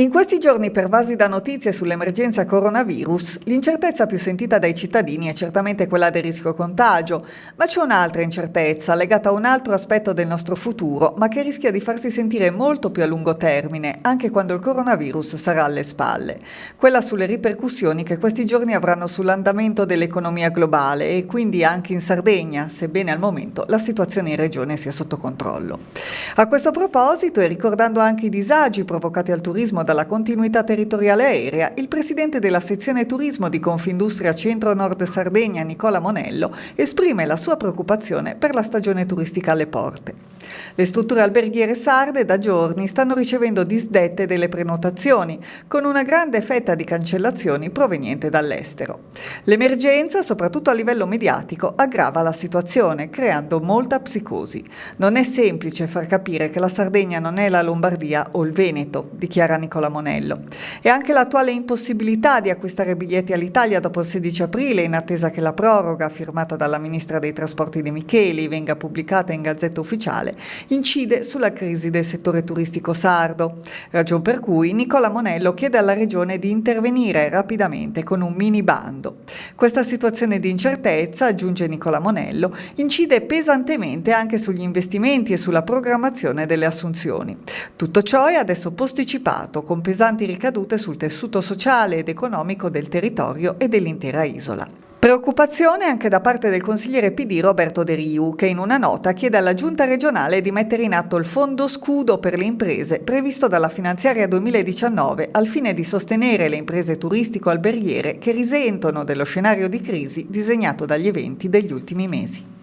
In questi giorni pervasi da notizie sull'emergenza coronavirus, l'incertezza più sentita dai cittadini è certamente quella del rischio contagio, ma c'è un'altra incertezza legata a un altro aspetto del nostro futuro, ma che rischia di farsi sentire molto più a lungo termine, anche quando il coronavirus sarà alle spalle. Quella sulle ripercussioni che questi giorni avranno sull'andamento dell'economia globale e quindi anche in Sardegna, sebbene al momento la situazione in regione sia sotto controllo. A questo proposito, e ricordando anche i disagi provocati al turismo dalla continuità territoriale aerea, il presidente della sezione turismo di Confindustria Centro-Nord Sardegna, Nicola Monello, esprime la sua preoccupazione per la stagione turistica alle porte. Le strutture alberghiere sarde da giorni stanno ricevendo disdette delle prenotazioni, con una grande fetta di cancellazioni proveniente dall'estero. L'emergenza, soprattutto a livello mediatico, aggrava la situazione, creando molta psicosi. Non è semplice far capire che la Sardegna non è la Lombardia o il Veneto, dichiara Nicola Monello. E anche l'attuale impossibilità di acquistare biglietti all'Italia dopo il 16 aprile, in attesa che la proroga, firmata dalla ministra dei Trasporti De Micheli, venga pubblicata in Gazzetta Ufficiale, incide sulla crisi del settore turistico sardo. Ragion per cui Nicola Monello chiede alla Regione di intervenire rapidamente con un mini bando. Questa situazione di incertezza, aggiunge Nicola Monello, incide pesantemente anche sugli investimenti e sulla programmazione delle assunzioni. Tutto ciò è adesso posticipato, con pesanti ricadute sul tessuto sociale ed economico del territorio e dell'intera isola. Preoccupazione anche da parte del consigliere PD Roberto De Riu, che in una nota chiede alla Giunta regionale di mettere in atto il fondo scudo per le imprese previsto dalla finanziaria 2019 al fine di sostenere le imprese turistico-alberghiere che risentono dello scenario di crisi disegnato dagli eventi degli ultimi mesi.